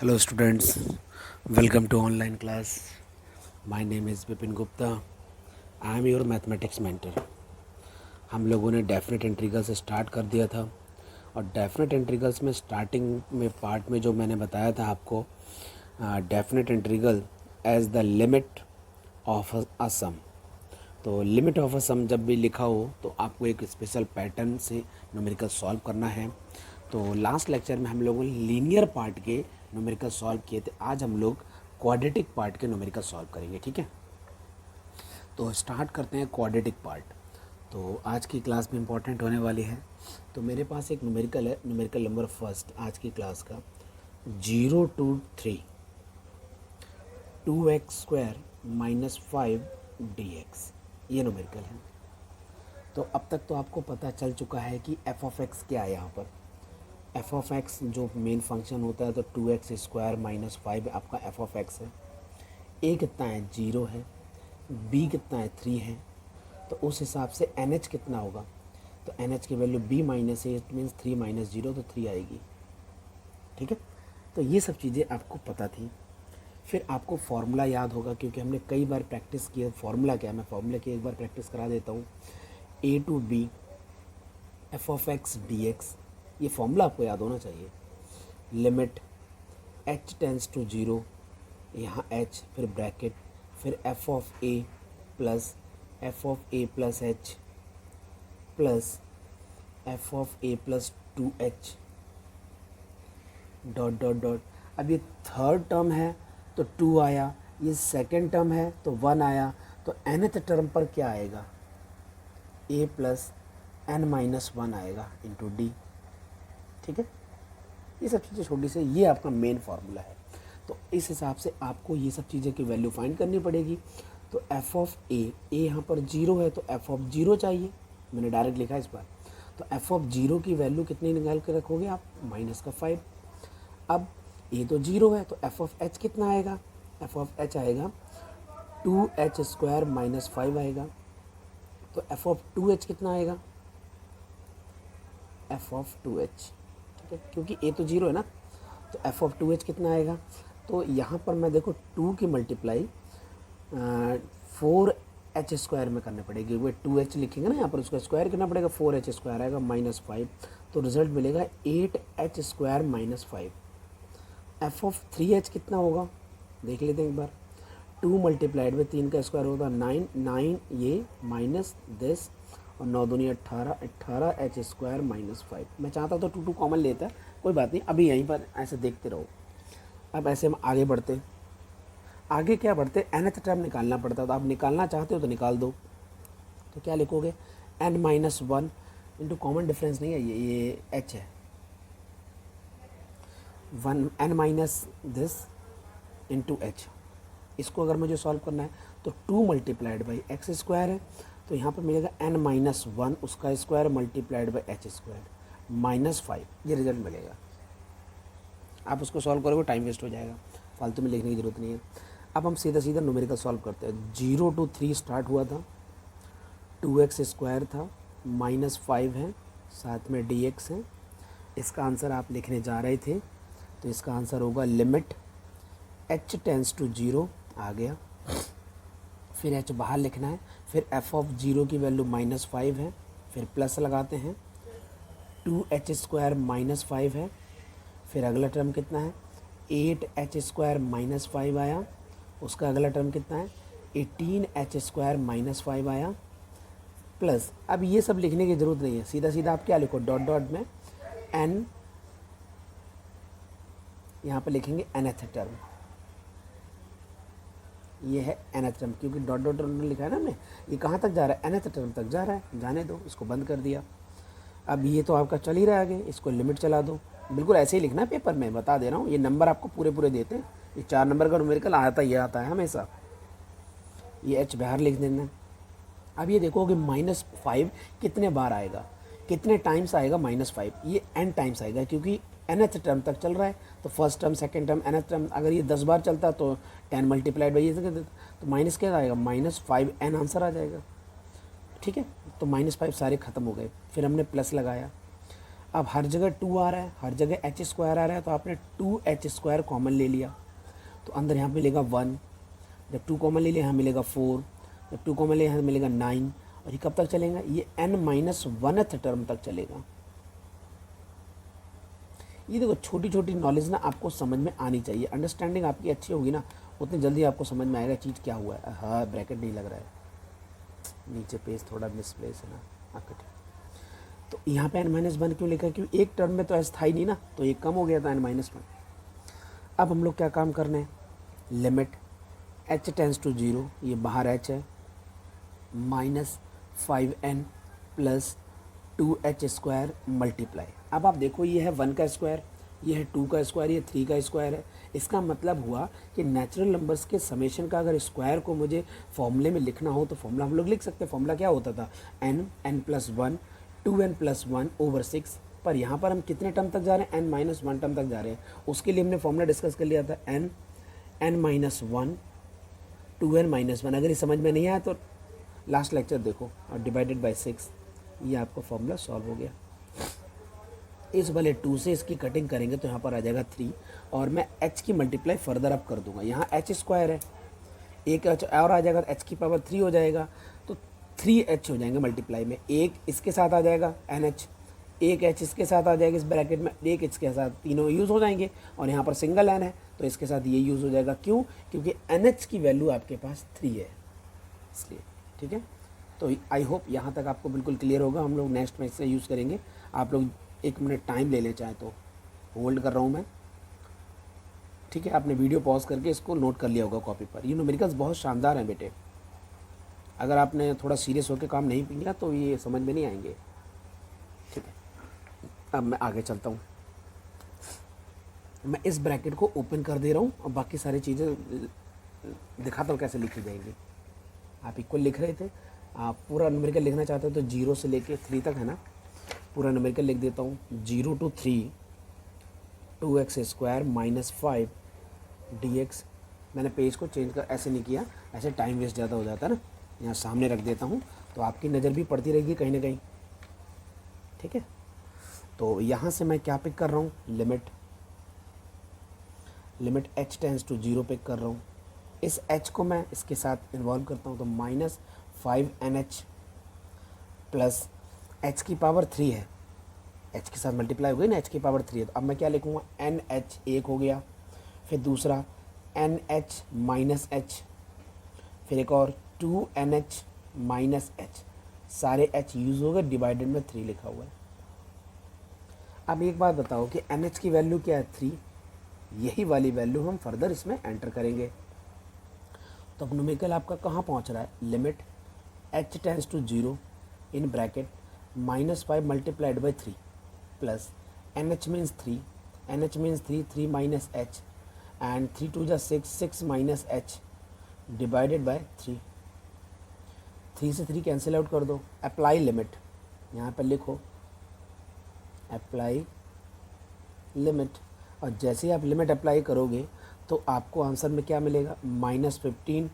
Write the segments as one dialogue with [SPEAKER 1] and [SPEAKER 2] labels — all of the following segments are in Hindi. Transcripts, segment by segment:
[SPEAKER 1] Hello students, welcome to online class. My name is Vipin Gupta. I am your mathematics mentor. हम लोगों ने डेफिनेट इंटीग्रल से स्टार्ट कर दिया था और डेफिनेट इंटीग्रल्स में स्टार्टिंग में पार्ट में जो मैंने बताया था आपको definite integral as the limit of a sum. तो लिमिट ऑफ अ सम जब भी लिखा हो तो आपको एक स्पेशल पैटर्न से न्यूमेरिकल सॉल्व करना है। तो लास्ट लेक्चर में हम लोगों ने लीनियर पार्ट के न्यूमेरिकल सॉल्व किए थे। आज हम लोग क्वाड्रेटिक पार्ट के न्यूमेरिकल सॉल्व करेंगे, ठीक है। तो स्टार्ट करते हैं क्वाड्रेटिक पार्ट। तो आज की क्लास में इंपॉर्टेंट होने वाली है। तो मेरे पास एक न्यूमेरिकल है, न्यूमेरिकल नंबर फर्स्ट आज की क्लास का 0 to 3 2x² - 5dx, ये न्यूमेरिकल है। तो अब तक तो आपको पता चल चुका है कि f(x) क्या है। यहाँ पर f(x) जो मेन फंक्शन होता है तो 2x² - 5 आपका f(x) है। a कितना है 0 है, b कितना है 3 है। तो उस हिसाब से nh कितना होगा, तो nh की value b - a, it means 3 - 0 तो 3 आएगी, ठीक है। तो ये सब चीज़ें आपको पता थी। फिर आपको फार्मूला याद होगा क्योंकि हमने कई बार प्रैक्टिस की है। फार्मूला क्या है, मैं फार्मूला की एक बार प्रैक्टिस करा देता हूँ। a to b f(x) dx, ये फॉर्मूला आपको याद होना चाहिए। लिमिट h टेंस टू 0, यहाँ h फिर ब्रैकेट फिर f(a) plus f(a) plus h plus f(a) plus 2h dot dot dot. अब ये थर्ड टर्म है तो 2 आया, ये सेकेंड टर्म है तो 1 आया। तो nth टर्म पर क्या आएगा, a प्लस n माइनस 1 आएगा इंटू डी, ठीक है। ये सब चीज़ें छोटी से, ये आपका मेन फार्मूला है। तो इस हिसाब से आपको ये सब चीज़ें की वैल्यू फाइंड करनी पड़ेगी। तो f(a) यहाँ पर 0 है तो f(0) चाहिए, मैंने डायरेक्ट लिखा है इस बार। तो f(0) की वैल्यू कितनी निकाल के रखोगे आप, -5। अब a तो 0 है तो f(h) कितना आएगा, f(h) आएगा 2h² - 5 आएगा। तो f(2h) कितना आएगा, f(2h), ठीक है, क्योंकि a तो 0 है ना। तो f(2h) कितना आएगा, तो यहाँ पर मैं देखो 2 की मल्टीप्लाई 4h² में करनी पड़ेगी। वो 2h लिखेंगे ना यहाँ पर, उसका स्क्वायर करना पड़ेगा, 4h² आएगा -5। तो रिजल्ट मिलेगा 8h² - 5। f(3h) कितना होगा देख लेते हैं एक बार। 2 मल्टीप्लाइड में 3 का स्क्वायर होगा 9, 9 ये माइनस दिस और 9 दूनी 18, 18h² - 5। मैं चाहता तो 2 कॉमन लेता, कोई बात नहीं, अभी यहीं पर ऐसे देखते रहो। अब ऐसे हम आगे बढ़ते, आगे क्या बढ़ते, nth टर्म निकालना पड़ता। तो आप निकालना चाहते हो तो निकाल दो। तो क्या लिखोगे, n - 1 इंटू कॉमन डिफरेंस नहीं है, ये h है, 1 n minus this into H. इसको अगर मुझे सॉल्व करना है तो 2 मल्टीप्लाइड बाई x² है, तो यहाँ पर मिलेगा n - 1 उसका स्क्वायर मल्टीप्लाइड बाई h² -5, ये रिजल्ट मिलेगा। आप उसको सॉल्व करोगे टाइम वेस्ट हो जाएगा, फालतू में लिखने की ज़रूरत नहीं है। अब हम सीधा सीधा न्यूमेरिकल सॉल्व करते हैं। 0 to 3 स्टार्ट हुआ था, 2x² था, -5 है, साथ में dx है। इसका आंसर आप लिखने जा रहे थे तो इसका आंसर होगा लिमिट h टेंस टू 0 आ गया, फिर h बाहर लिखना है, फिर f(0) की वैल्यू -5 है, फिर प्लस लगाते हैं, 2h² - 5 है, फिर अगला टर्म कितना है 8h² - 5 आया, उसका अगला टर्म कितना है 18h² - 5 आया, प्लस अब ये सब लिखने की ज़रूरत नहीं है, सीधा सीधा आप क्या लिखो, डॉट डॉट में n, यहाँ पर लिखेंगे nth टर्म, ये है nth टर्म, क्योंकि डॉट डॉट लिखा है ना हमने, ये कहाँ तक जा रहा है, nth टर्म तक जा रहा है, जाने दो, इसको बंद कर दिया। अब ये तो आपका चल ही रहा है आगे, इसको लिमिट चला दो। बिल्कुल ऐसे ही लिखना है पेपर में, बता दे रहा हूँ, ये नंबर आपको पूरे पूरे देते हैं। ये 4 नंबर का न्यूमेरिकल आता ही आता है हमेशा। ये h बाहर लिख देना। अब ये देखोगे -5 कितने बार आएगा, कितने टाइम्स आएगा -5, ये n टाइम्स आएगा क्योंकि nth टर्म तक चल रहा है। तो first term second term nth term, अगर ये 10 बार चलता तो 10 मल्टीप्लाइड बाई ये तो माइनस क्या आएगा, -5n आंसर आ जाएगा, ठीक है। तो -5 सारे ख़त्म हो गए, फिर हमने प्लस लगाया। अब हर जगह 2 आ रहा है, हर जगह एच स्क्वायर आ रहा है, तो आपने 2h² कॉमन ले लिया, तो अंदर यहाँ मिलेगा 1, जब 2 कॉमन ले लिया यहाँ मिलेगा 4, जब 2 कॉमन ले यहाँ मिलेगा 9, और ये कब तक चलेगा, ये n-1th टर्म तक चलेगा। ये देखो छोटी छोटी नॉलेज ना आपको समझ में आनी चाहिए, अंडरस्टैंडिंग आपकी अच्छी होगी ना, उतनी जल्दी आपको समझ में आएगा चीज़ क्या हुआ है। हाँ ब्रैकेट नहीं लग रहा है, नीचे पेज थोड़ा मिसप्लेस है ना, आपका ठीक। तो यहाँ पे n-1 क्यों लिखा है, क्योंकि एक टर्म में तो एस था ही नहीं ना, तो ये कम हो गया था n-1। अब हम लोग क्या काम करने हैं, लिमिट h टेंस टू 0, ये बाहर h है, -5n प्लस 2h² मल्टीप्लाई। अब आप देखो ये है 1 का स्क्वायर, ये है 2 का स्क्वायर, ये 3 का स्क्वायर है। इसका मतलब हुआ कि नेचुरल नंबर्स के समेशन का अगर स्क्वायर को मुझे फॉर्मूले में लिखना हो तो फॉर्मूला हम लोग लिख सकते हैं। फॉर्मूला क्या होता था, n+1 2n+1/6। पर यहाँ पर हम कितने टर्म तक जा रहे हैं, n-1 टर्म तक जा रहे हैं। उसके लिए हमने फॉर्मूला डिस्कस कर लिया था n-1 2n-1। अगर ये समझ में नहीं आया तो लास्ट लेक्चर देखो, और डिवाइडेड बाय 6, ये आपका फॉर्मूला सॉल्व हो गया। इस वाले 2 से इसकी कटिंग करेंगे तो यहाँ पर आ जाएगा 3, और मैं h की मल्टीप्लाई फर्दर अप कर दूंगा। यहाँ h² है, एक h और आ जाएगा, h की पावर 3 हो जाएगा, तो 3h हो जाएंगे मल्टीप्लाई में। एक इसके साथ आ जाएगा NH, एक h इसके साथ आ जाएगा इस ब्रैकेट में, एक इसके साथ, तीनों यूज़ हो जाएंगे। और यहाँ पर सिंगल n है तो इसके साथ ये यूज़ हो जाएगा। क्यों, क्योंकि NH की वैल्यू आपके पास 3 है इसलिए। ठीक है, तो आई होप यहाँ तक आपको बिल्कुल क्लियर होगा। हम लोग नेक्स्ट में इससे यूज़ करेंगे। आप लोग 1 मिनट टाइम ले लें चाहे तो, होल्ड कर रहा हूँ मैं। ठीक है, आपने वीडियो पॉज करके इसको नोट कर लिया होगा कॉपी पर। ये न्यूमेरिकल्स बहुत शानदार हैं बेटे, अगर आपने थोड़ा सीरियस होकर काम नहीं किया तो ये समझ में नहीं आएंगे। ठीक है, अब मैं आगे चलता हूँ। मैं इस ब्रैकेट को ओपन कर दे रहा हूँ और बाकी सारी चीज़ें दिखाता हूँ कैसे लिखी जाएंगी। आप इक्वल लिख रहे थे, आप पूरा न्यूमेरिकल लिखना चाहते हो तो 0 से लेके 3 तक है ना, पूरा न्यूमेरिकल लिख देता हूँ। 0 to 3 2x² - 5 dx। मैंने पेज को चेंज कर ऐसे नहीं किया, ऐसे टाइम वेस्ट ज़्यादा हो जाता है ना। यहाँ सामने रख देता हूँ तो आपकी नज़र भी पड़ती रहेगी कहीं ना कहीं। ठीक है, तो यहाँ से मैं क्या पिक कर रहा हूँ, limit h tends to 0 pick कर रहा हूँ। इस h को मैं इसके साथ इन्वॉल्व करता हूँ तो -5nh प्लस h की पावर 3 है, h के साथ मल्टीप्लाई हो गई ना, h की पावर 3 है। तो अब मैं क्या लिखूँगा, nh एक हो गया, फिर दूसरा nh - h, फिर एक और 2nh - h, सारे h यूज़ हो गए, डिवाइडेड में 3 लिखा हुआ है। अब एक बात बताओ कि nh की वैल्यू क्या है, 3। यही वाली वैल्यू हम फर्दर इसमें एंटर करेंगे। तो अब न्यूमेरिकल आपका कहाँ पहुँच रहा है, limit h tends to 0 in bracket -5 multiplied by 3 plus nh means 3, nh means 3, 3 minus h and 3 2 जा 6, 6 माइनस h डिवाइडेड बाय 3। 3 से 3 कैंसिल आउट कर दो। अप्लाई लिमिट, यहाँ पर लिखो अप्लाई लिमिट, और जैसे ही आप लिमिट अप्लाई करोगे तो आपको आंसर में क्या मिलेगा, -15,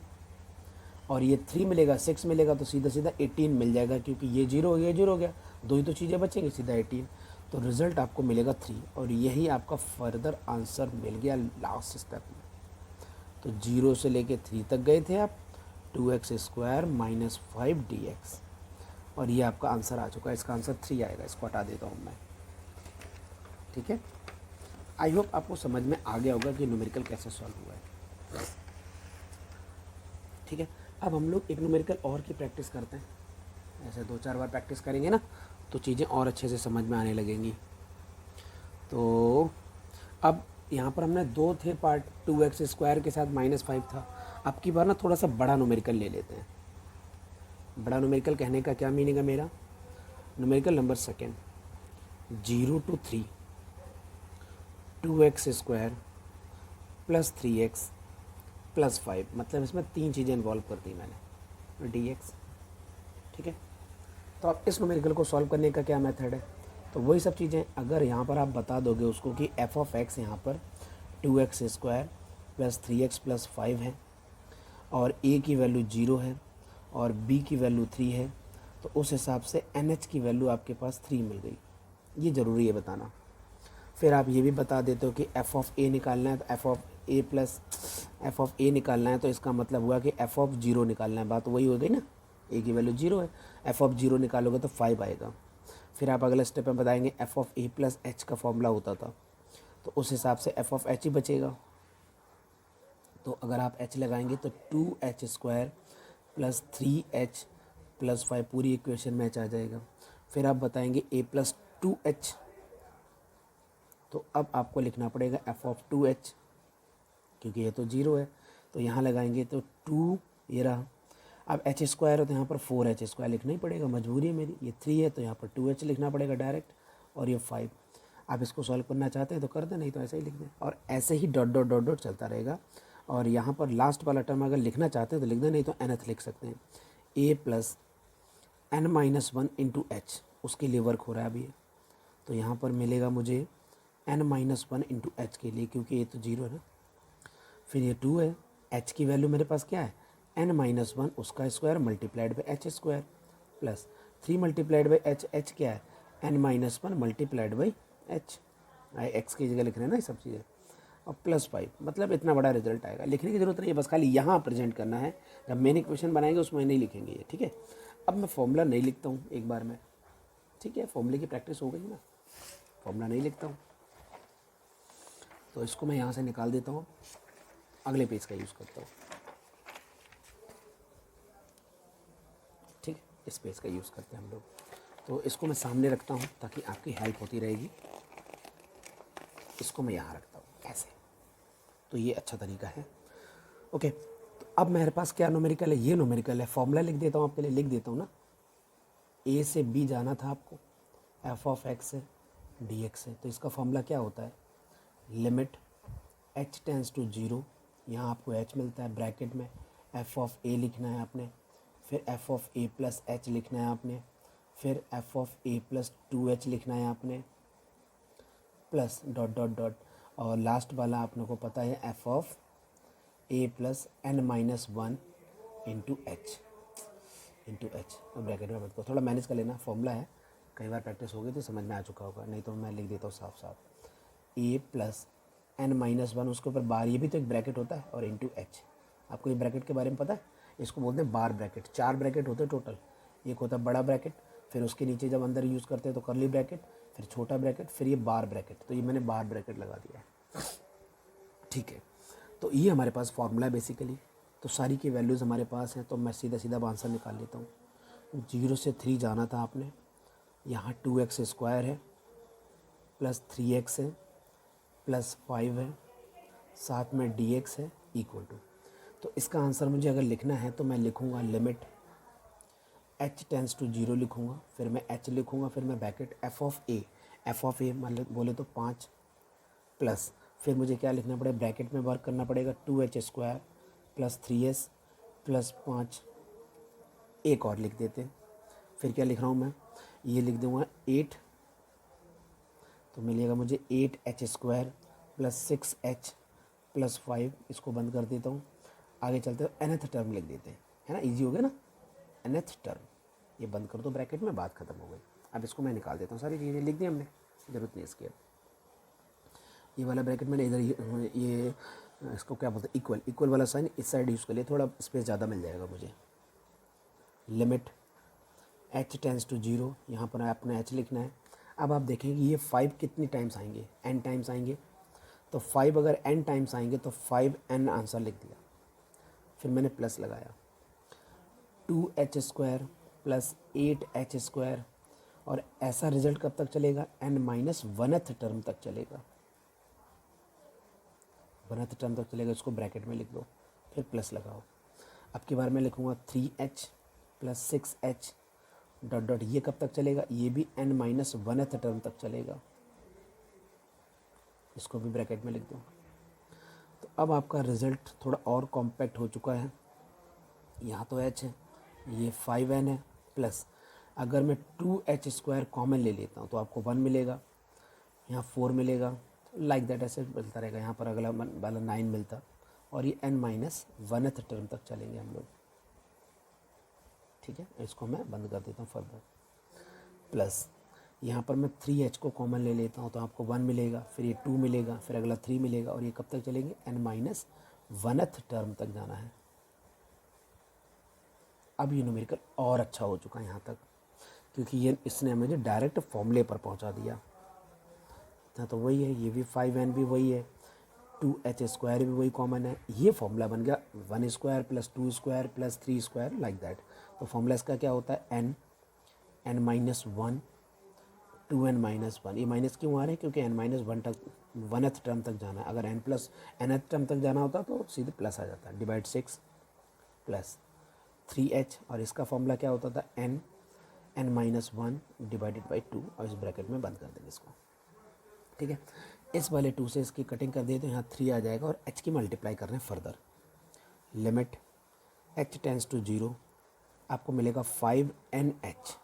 [SPEAKER 1] और ये 3 मिलेगा, 6 मिलेगा, तो सीधा सीधा 18 मिल जाएगा, क्योंकि ये 0 हो गया, ये 0 हो गया, 2 ही तो चीज़ें बचेंगी, सीधा 18। तो रिज़ल्ट आपको मिलेगा 3, और यही आपका फर्दर आंसर मिल गया लास्ट स्टेप में। तो 0 से लेके 3 तक गए थे आप, 2x² - 5 dx, और ये आपका आंसर आ चुका है। इसका आंसर 3 आएगा, इसको हटा देता हूँ मैं। ठीक है, आई होप आपको समझ में आ गया होगा कि न्यूमेरिकल कैसे सॉल्व हुआ है। ठीक है, अब हम लोग एक न्यूमेरिकल और की प्रैक्टिस करते हैं। ऐसे 2-4 बार प्रैक्टिस करेंगे ना तो चीज़ें और अच्छे से समझ में आने लगेंगी। तो अब यहाँ पर हमने 2 थे पार्ट, 2x² के साथ -5 था। अब की बार ना थोड़ा सा बड़ा न्यूमेरिकल ले लेते हैं। बड़ा न्यूमेरिकल कहने का क्या मीनिंग है मेरा, numerical number second, 0 to 3 2x² + 3x + 5, मतलब इसमें 3 चीज़ें इन्वॉल्व कर दी मैंने, dx। ठीक है, तो अब इस न्यूमेरिकल को सॉल्व करने का क्या मेथड है, तो वही सब चीज़ें अगर यहाँ पर आप बता दोगे उसको कि f(x) यहाँ पर 2x² + 3x + 5 है, और a की वैल्यू 0 है और b की वैल्यू 3 है, तो उस हिसाब से nh की वैल्यू आपके पास 3 मिल गई। ये ज़रूरी है बताना। फिर आप ये भी बता देते हो कि एफ ऑफ ए निकालना है, तो F of A plus F of A निकालना है, तो इसका मतलब हुआ कि एफ ऑफ जीरो निकालना है। बात वही हो गई ना, ए की वैल्यू जीरो है, एफ ऑफ जीरो निकालोगे तो 5 आएगा। फिर आप अगले स्टेप में बताएंगे F of A plus H का फॉर्मूला होता था, तो उस हिसाब से एफ ऑफ एच ही बचेगा। तो अगर आप एच लगाएंगे तो 2h² प्लस 3h प्लस 5 पूरी इक्वेशन मैच आ जाएगा। फिर आप बताएंगे a प्लस 2h, तो अब आपको लिखना पड़ेगा एफ ऑफ 2h, क्योंकि ये तो जीरो है, तो यहाँ लगाएंगे तो 2 ये रहा। अब h² है तो यहाँ पर 4h² लिखना ही पड़ेगा, मजबूरी है मेरी। ये 3 है तो यहाँ पर 2h लिखना पड़ेगा डायरेक्ट, और ये 5। आप इसको सॉल्व करना चाहते हैं तो कर दें, नहीं तो ऐसे ही लिख दें, और ऐसे ही डॉट डॉट डॉट डॉट चलता रहेगा। और यहाँ पर लास्ट वाला टर्म अगर लिखना चाहते हैं तो लिख दें, नहीं तो nth लिख सकते हैं। a plus n-1 into H, उसके लिए वर्क हो रहा है अभी, तो यहाँ पर मिलेगा मुझे n-1 इंटू एच के लिए, क्योंकि ये तो जीरो है ना। फिर ये 2 है, h की वैल्यू मेरे पास क्या है, n-1 उसका square multiplied by h² plus 3 multiplied by h, h क्या है n-1 multiplied by h, x की जगह लिख रहे हैं ना ये सब चीज़ें, और प्लस 5। मतलब इतना बड़ा रिजल्ट आएगा, लिखने की ज़रूरत नहीं है, बस खाली यहाँ प्रेजेंट करना है। जब मेन इक्वेशन बनाएंगे उसमें नहीं लिखेंगे ये, ठीक है। अब मैं फॉर्मूला नहीं लिखता हूँ एक बार में, ठीक है, फॉर्मूले की प्रैक्टिस हो गई ना, फॉर्मूला नहीं लिखता हूँ, तो इसको मैं यहाँ से निकाल देता हूँ, अगले पेज का यूज़ करता हूँ, ठीक है, इस पेज का यूज़ करते हैं हम लोग। तो इसको मैं सामने रखता हूँ ताकि आपकी हेल्प होती रहेगी। इसको मैं यहाँ रखता हूँ ऐसे, तो ये अच्छा तरीका है। ओके, तो अब मेरे पास क्या न्यूमेरिकल है, ये न्यूमेरिकल है। फॉर्मूला लिख देता हूँ, आपके लिए लिख देता हूँ ना। ए से बी जाना था आपको, एफ ऑफ एक्स है डी एक्स है, तो इसका फॉर्मूला क्या होता है, लिमिट h टेंस टू 0, यहाँ आपको h मिलता है ब्रैकेट में, एफ ऑफ ए लिखना है आपने, फिर F of A plus H लिखना है आपने, फिर F of A plus 2h लिखना है आपने, प्लस डॉट डॉट डॉट, और लास्ट वाला आपने को पता है F of A plus n-1 into H तो ब्रैकेट में मत को थोड़ा मैनेज कर लेना, फॉर्मूला है, कई बार प्रैक्टिस हो गई तो समझ में आ चुका होगा, नहीं तो मैं लिख देता हूँ साफ साफ। ए प्लस n-1, उसके ऊपर बार, ये भी तो एक ब्रैकेट होता है, और इंटू एच। आपको ये ब्रैकेट के बारे में पता है, इसको बोलते हैं बार ब्रैकेट। 4 ब्रैकेट होते हैं टोटल, एक होता है बड़ा ब्रैकेट, फिर उसके नीचे जब अंदर यूज़ करते हैं तो कर्ली ब्रैकेट, फिर छोटा ब्रैकेट, फिर ये बार ब्रैकेट, तो ये मैंने बार ब्रैकेट लगा दिया है, ठीक है। तो ये हमारे पास फॉर्मूला है बेसिकली, तो सारी की वैल्यूज़ हमारे पास हैं, तो मैं सीधा सीधा आंसर निकाल लेता हूँ। 0 से 3 जाना था आपने, यहाँ 2x² है प्लस 3x है प्लस 5 है, साथ में dx है इक्वल टू, तो इसका आंसर मुझे अगर लिखना है तो मैं लिखूँगा लिमिट h टेंस टू 0 लिखूँगा, फिर मैं h लिखूँगा, फिर मैं ब्रैकेट एफ ऑफ ए मतलब बोले तो 5 प्लस, फिर मुझे क्या लिखना पड़ेगा, ब्रैकेट में वर्क करना पड़ेगा 2h² प्लस 3s प्लस 5, एक और लिख देते हैं। फिर क्या लिख रहा हूँ मैं, ये लिख दूँगा 8, तो मिलेगा मुझे 8h² प्लस 6h प्लस 5, इसको बंद कर देता हूँ। आगे चलते हो nth टर्म लिख देते हैं, है ना, इजी हो गया ना, nth टर्म, ये बंद कर दो ब्रैकेट में, बात खत्म हो गई। अब इसको मैं निकाल देता हूँ, सारी चीज़ें लिख दी हमने, ज़रूरत नहीं इसकी। अब ये वाला ब्रैकेट मैंने इधर ये इसको क्या बोलते हैं, इक्वल वाला साइन इस साइड यूज़ कर लिया, थोड़ा स्पेस ज़्यादा मिल जाएगा मुझे। लिमिट h टेंस टू 0, यहाँ पर आपने h लिखना है। अब आप देखेंगे ये 5 कितनी टाइम्स आएंगे, n टाइम्स आएंगे, तो 5 अगर n टाइम्स आएंगे तो 5n आंसर लिख दिया, फिर मैंने प्लस लगाया 2h² प्लस 8h², और ऐसा रिजल्ट कब तक चलेगा, n-1th टर्म तक चलेगा, 1th टर्म तक चलेगा। इसको ब्रैकेट में लिख दो, फिर प्लस लगाओ। अब की बार मैं लिखूँगा 3h plus 6h dot dot, ये कब तक चलेगा, ये भी n-1th टर्म तक चलेगा, इसको भी ब्रैकेट में लिख दो। तो अब आपका रिज़ल्ट थोड़ा और कॉम्पैक्ट हो चुका है, यहाँ तो h है, ये 5n है, प्लस अगर मैं 2h² कॉमन ले लेता हूँ तो आपको 1 मिलेगा, यहाँ 4 मिलेगा, लाइक दैट ऐसे मिलता रहेगा। यहाँ पर अगला वाला 9 मिलता, और ये n-1th टर्म तक चलेंगे हम लोग, ठीक है। इसको मैं बंद कर देता हूँ फर्दर, प्लस यहाँ पर मैं 3h को कॉमन ले लेता हूँ तो आपको 1 मिलेगा, फिर ये 2 मिलेगा, फिर अगला 3 मिलेगा, और ये कब तक चलेंगे, n-1th टर्म तक जाना है। अब ये न्यूमेरिकल और अच्छा हो चुका है यहाँ तक, क्योंकि ये इसने मुझे डायरेक्ट फॉर्मूले पर पहुँचा दिया। तो वही है, ये भी 5n भी वही है, 2h² भी वही कॉमन है, ये फॉर्मूला बन गया 1² + 2² + 3² लाइक दैट। तो फॉर्मूला इसका क्या होता है, n-1 2n-1। ये माइनस क्यों आ रहे हैं, क्योंकि n-1 तक 1th टर्म तक जाना है। अगर n+nth टर्म तक जाना होता तो सीधे प्लस आ जाता, डिवाइड 6 + 3h, और इसका फॉर्मूला क्या होता था, n-1 ÷ 2, और इस ब्रैकेट में बंद कर देंगे इसको। ठीक है, इस वाले 2 से इसकी कटिंग कर दिए तो यहाँ 3 आ जाएगा, और h की मल्टीप्लाई कर रहे हैं further. Limit h tends to 0, आपको मिलेगा 5nh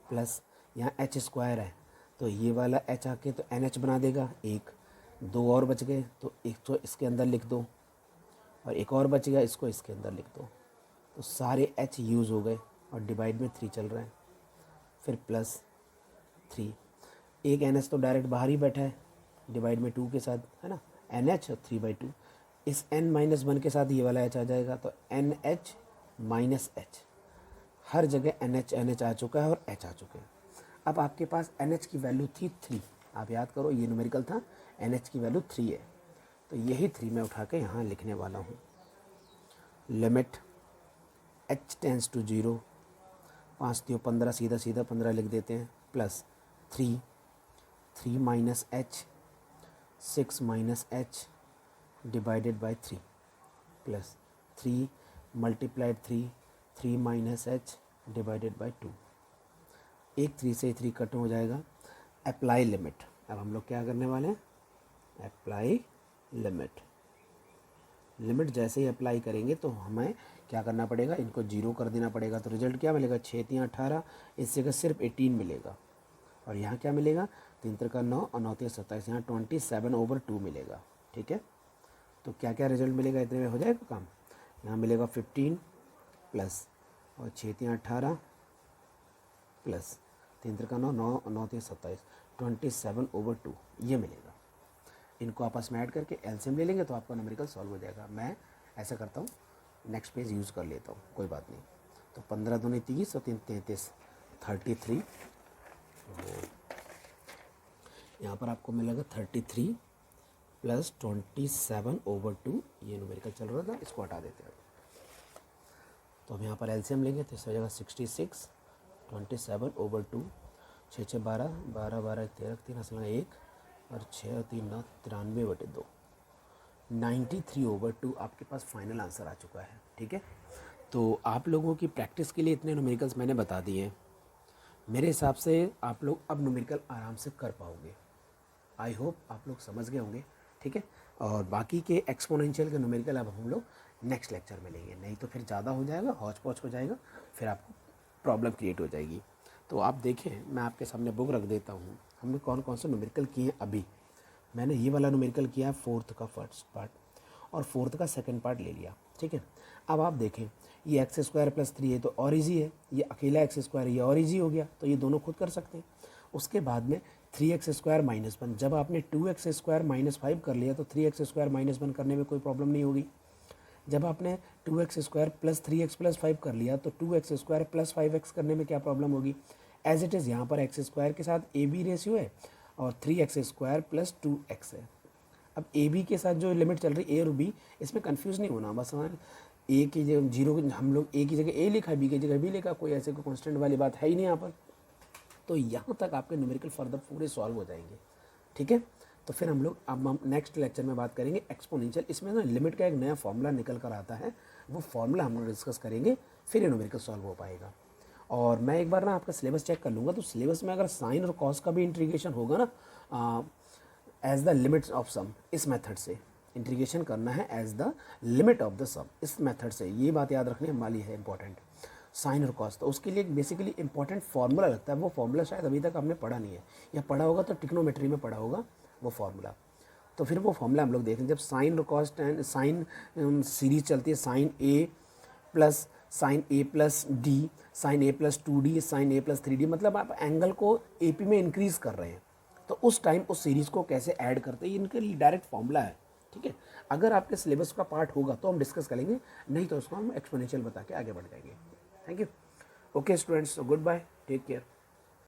[SPEAKER 1] प्लस यहाँ h² है तो ये वाला h आके तो nh बना देगा, 2 और बच गए तो एक तो इसके अंदर लिख दो, और एक और बच गया, इसको इसके अंदर लिख दो। तो सारे h यूज़ हो गए, और डिवाइड में 3 चल रहा है, फिर +3। एक NH तो डायरेक्ट बाहर ही बैठा है, डिवाइड में 2 के साथ, है ना, NH और 3/2। इस n-1 के साथ ये वाला h आ जाएगा, तो NH - h, हर जगह NH आ चुका है और h आ चुके हैं। अब आपके पास NH की वैल्यू थी 3, आप याद करो ये न्यूमेरिकल था, NH की वैल्यू 3 है, तो यही 3 मैं उठा के यहाँ लिखने वाला हूँ। लिमिट h टेंड्स टू 0, 5 × 15, सीधा सीधा 15 लिख देते हैं, plus 3 - h 6 - h divided by 3, plus 3 × 3 3 - h divided by 2। एक 3 से 3 कट हो जाएगा। अप्लाई लिमिट, अब हम लोग क्या करने वाले हैं, अप्लाई लिमिट। लिमिट जैसे ही अप्लाई करेंगे तो हमें क्या करना पड़ेगा, इनको 0 कर देना पड़ेगा। तो रिजल्ट क्या मिलेगा, 6 × 18, इस जगह सिर्फ 18 मिलेगा, और यहाँ क्या मिलेगा, 3 × 9 और 9 × 27, यहाँ 27/2 मिलेगा। ठीक है, तो क्या क्या रिजल्ट मिलेगा, इतने में हो जाएगा काम। यहाँ मिलेगा 15 प्लस और 6 × 18 प्लस 3 × 9 9 और 9 × 27, 27/2 ये मिलेगा। इनको आपस में ऐड करके एलसीएम ले लेंगे तो आपका न्यूमेरिकल सॉल्व हो जाएगा। मैं ऐसा करता हूँ, नेक्स्ट पेज यूज़ कर लेता हूँ, कोई बात नहीं। तो 15 दूनी 30 और 3 33, 33। यहाँ पर आपको मिलेगा 33 + 27/2, ये न्यूमेरिकल चल रहा था, इसको हटा देते हैं। तो हम यहाँ पर एलसीएम लेंगे तो इस हो जाएगा 66, 27/2, 6 6 12, 12 12 13, 3 असला 1, और 6 और 3 9, 93/2, 93/2 आपके पास फाइनल आंसर आ चुका है। ठीक है, तो आप लोगों की प्रैक्टिस के लिए इतने न्यूमेरिकल्स मैंने बता दिए हैं। मेरे हिसाब से आप लोग अब न्यूमेरिकल आराम से कर पाओगे। आई होप आप लोग समझ गए होंगे। ठीक है, और बाकी के एक्सपोनेंशियल के न्यूमेरिकल अब हम लोग नेक्स्ट लेक्चर में लेंगे, नहीं तो फिर ज़्यादा हो जाएगा, हौच पौच हो जाएगा, फिर आपको प्रॉब्लम क्रिएट हो जाएगी। तो आप देखें, मैं आपके सामने बुक रख देता हूँ, हमने कौन कौन से न्यूमेरिकल किए हैं। अभी मैंने ये वाला न्यूमेरिकल किया है 4th का फर्स्ट पार्ट, और 4th का सेकंड पार्ट ले लिया। ठीक है, अब आप देखें, ये x² + 3 है तो और ईजी है, ये अकेला x² है, ये और ईजी हो गया, तो ये दोनों खुद कर सकते हैं। उसके बाद में 3x² - 1, जब आपने 2x² - 5 कर लिया तो 3x² - 1 करने में कोई प्रॉब्लम नहीं होगी। जब आपने 2x² + 3x + 5 कर लिया तो 2x² + 5x करने में क्या प्रॉब्लम होगी। एज इट इज़ यहाँ पर x² के साथ AB रेशियो है और 3x² + 2x है। अब AB के साथ जो लिमिट चल रही है A और B, इसमें कंफ्यूज नहीं होना, बस A की जगह 0, हम लोग A की जगह A लिखा, B की जगह B लिखा, कोई ऐसे कोई कॉन्स्टेंट वाली बात है ही नहीं यहाँ पर। तो यहाँ तक आपके न्यूमेरिकल फर्दर पूरे सॉल्व हो जाएंगे। ठीक है, तो फिर हम लोग अब हम नेक्स्ट लेक्चर में बात करेंगे एक्सपोनेंशियल। इसमें ना लिमिट का एक नया फॉर्मूला निकल कर आता है, वो फॉर्मूला हम लोग डिस्कस करेंगे, फिर ये न्यूमेरिकल सॉल्व हो पाएगा। और मैं एक बार ना आपका सिलेबस चेक कर लूँगा, तो सिलेबस में अगर साइन और कॉस का भी इंटीग्रेशन होगा ना, as the limits of sum, इस मेथड से इंटीग्रेशन करना है as the limit of the sum, इस मेथड से, ये बात याद रखने वाली है इंपॉर्टेंट। साइन और कॉस, तो उसके लिए बेसिकली इंपॉर्टेंट फार्मूला लगता है, वो फार्मूला शायद अभी तक हमने पढ़ा नहीं है, या पढ़ा होगा तो ट्रिग्नोमेट्री में पढ़ा होगा वो फार्मूला। तो फिर वो फार्मूला हम लोग देखें, जब साइन और कॉस साइन सीरीज चलती है, sine A + sine A plus D, sine A plus 2D, sine A plus 3D, मतलब आप एंगल को AP में इंक्रीज़ कर रहे हैं। तो उस टाइम उस सीरीज़ को कैसे ऐड करते हैं, इनके लिए डायरेक्ट फॉर्मूला है, ठीक है। अगर आपके सिलेबस का पार्ट होगा तो हम डिस्कस करेंगे, नहीं तो उसको हम एक्सपोनेंशियल बता के आगे बढ़ जाएंगे। Thank you. Okay students, goodbye, take care.